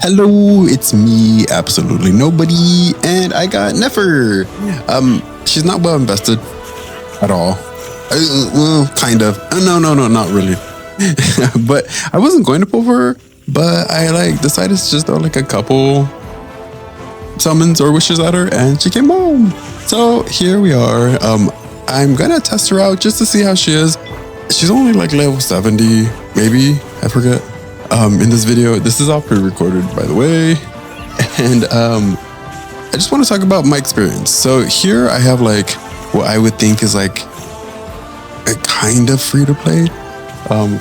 Hello, it's me, absolutely nobody, and I got Nefer. She's not well invested at all. Well, kind of. No, not really. But I wasn't going to pull for her, but I decided to just throw a couple summons or wishes at her, and she came home. So here we are. I'm gonna test her out just to see how she is. She's only level 70, maybe, I forget. In this video, this is all pre-recorded, by the way, and I just want to talk about my experience. So here I have what I would think is a kind of free to play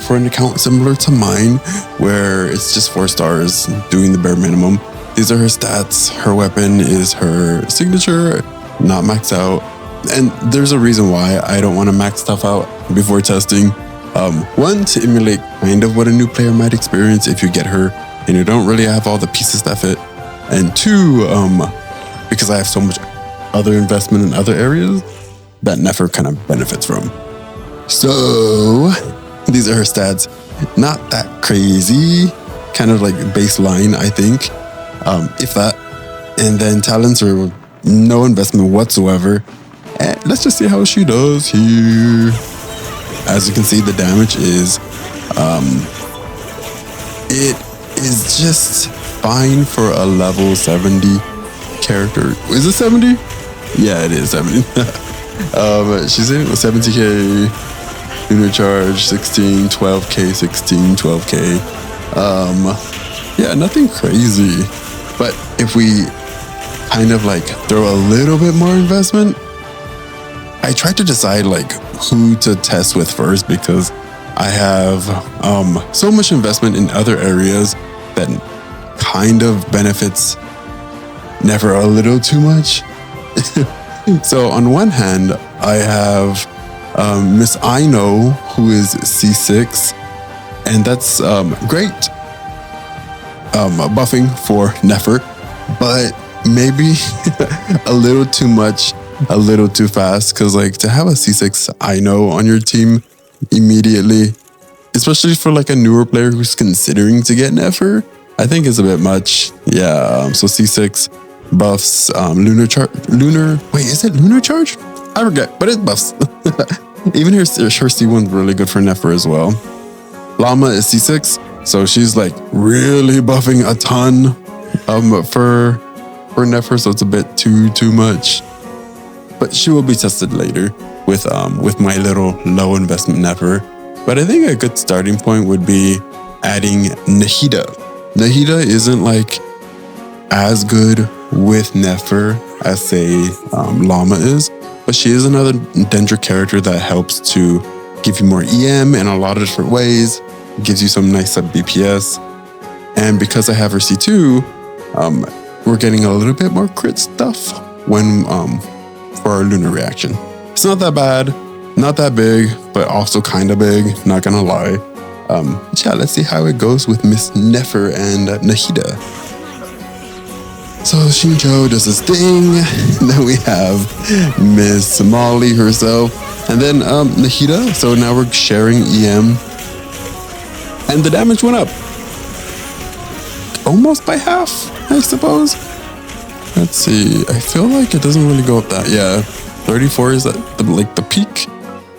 for an account similar to mine, where it's just 4 stars doing the bare minimum. These are her stats. Her weapon is her signature, not maxed out, and there's a reason why I don't want to max stuff out before testing. One, to emulate kind of what a new player might experience if you get her and you don't really have all the pieces that fit. And 2, because I have so much other investment in other areas that Nefer kind of benefits from. So these are her stats. Not that crazy, kind of baseline, I think, if that. And then talents are no investment whatsoever. And let's just see how she does here. As you can see, the damage is, it is just fine for a level 70 character. Is it 70? Yeah, it is 70. She's in with 70k, lunar charge, 16, 12k, 16, 12k. Yeah, nothing crazy. But if we kind of throw a little bit more investment, I tried to decide who to test with first, because I have so much investment in other areas that kind of benefits Nefer a little too much. So on one hand, I have Miss Ino, who is C6, and that's great buffing for Nefer, but maybe a little too much, a little too fast, because to have a C6 Ino on your team immediately, especially for a newer player who's considering to get Nefer, I think is a bit much. Yeah, so C6 buffs wait, is it lunar charge? I forget, but it buffs. Even her C1's really good for Nefer as well. Llama is C6, so she's really buffing a ton for Nefer, so it's a bit too much. But she will be tested later with my little low investment Nefer. But I think a good starting point would be adding Nahida. Nahida isn't as good with Nefer as say Llama is, but she is another Dendra character that helps to give you more EM in a lot of different ways. Gives you some nice sub BPS, and because I have her C2, we're getting a little bit more crit stuff when for our lunar reaction. It's not that bad, not that big, but also kind of big, not gonna lie. Yeah, let's see how it goes with Miss Nefer and Nahida. So Shinjo does his thing. Then we have Miss Molly herself, and then Nahida. So now we're sharing EM, and the damage went up almost by half, I suppose. Let's see. I feel it doesn't really go up that. Yeah, 34 is the peak.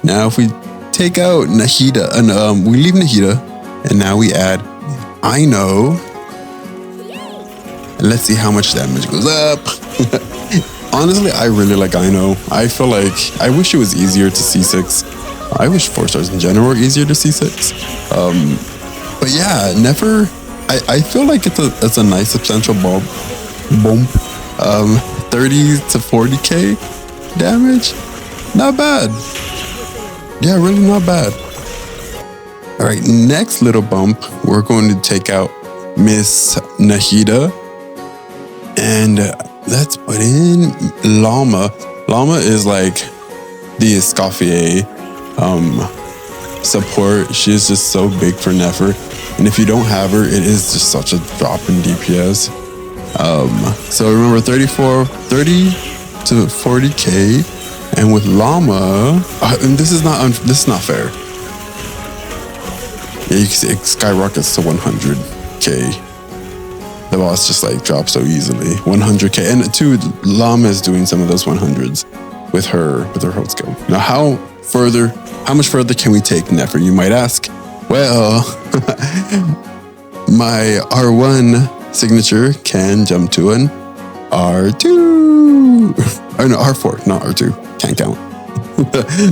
Now if we take out Nahida and we leave Nahida, and now we add Ino. And let's see how much damage goes up. Honestly, I really like Ino. I feel I wish it was easier to C6. I wish 4 stars in general were easier to C6. But yeah, Nefer, I feel it's a nice substantial bump. 30 to 40k damage, not bad. Yeah, really not bad. All right, next little bump, we're going to take out Miss Nahida, and let's put in Llama. Llama is the Escoffier support. She is just so big for Nefer, and if you don't have her, it is just such a drop in DPS. So remember, 30 to 40k, and with Llama, and this is not fair. Yeah, you can see it skyrockets to 100k. the boss just like drops so easily. 100k, and two, Llama is doing some of those 100s with her hold skill. Now, how much further can we take Nefer, you might ask? Well, my R1 signature can jump to an R2. Oh no, R4, not R2. Can't count.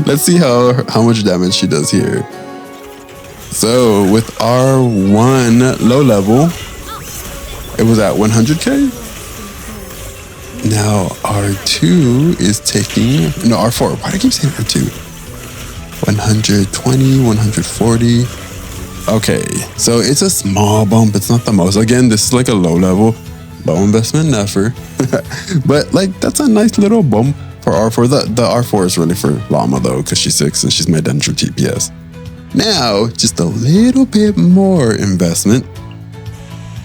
Let's see how much damage she does here. So with R1 low level, it was at 100k. Now R2 is taking, no, R4. Why do I keep saying R2? 120, 140. Okay, so it's a small bump. It's not the most. Again, this is like a low level, low investment Nefer. But like, that's a nice little bump for R4. The R4 is really for Llama though, because she's 6 and she's my Dendro TPS. Now, just a little bit more investment.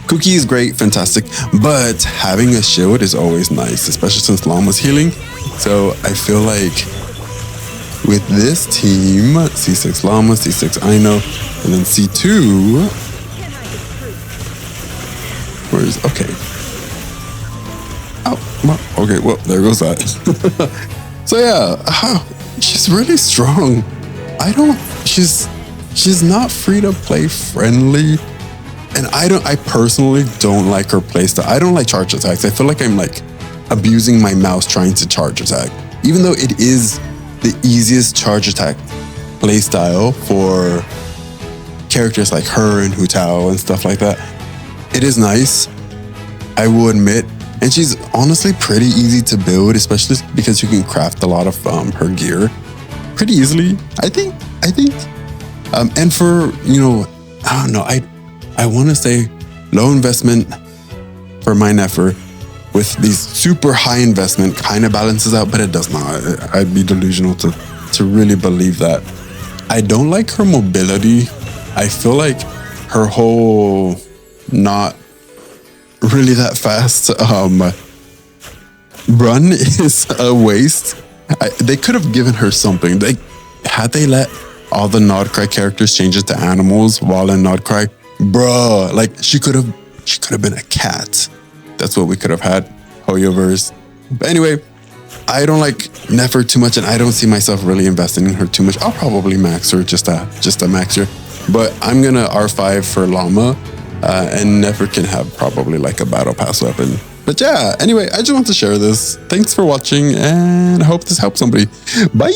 Cookie is great, fantastic, but having a shield is always nice, especially since Llama's healing. So I feel like with this team, C6 Llama, C6 Aino, and then C2. Okay. Oh, okay, well, there goes that. So yeah, she's really strong. She's not free to play friendly. And I personally don't like her playstyle. I don't like charge attacks. I feel like I'm like abusing my mouse trying to charge attack. Even though it is the easiest charge attack playstyle for characters like her and Hu Tao and stuff like that. It is nice, I will admit. And she's honestly pretty easy to build, especially because you can craft a lot of her gear pretty easily, I think. And for, you know, I don't know, I want to say low investment for my Nefer with these super high investment kind of balances out, but it does not. I'd be delusional to really believe that. I don't like her mobility. I feel like her whole not really that fast run is a waste. They could have given her something. Had they let all the Nodcry characters change it to animals while in Nodcry, bruh, like she could have been a cat. That's what we could have had. Hoyoverse. But anyway, I don't like Nefer too much, and I don't see myself really investing in her too much. I'll probably max her, just a max her. But I'm gonna R5 for Llama, and Nefer can have probably like a battle pass weapon. But yeah, anyway, I just want to share this. Thanks for watching, and I hope this helps somebody. Bye.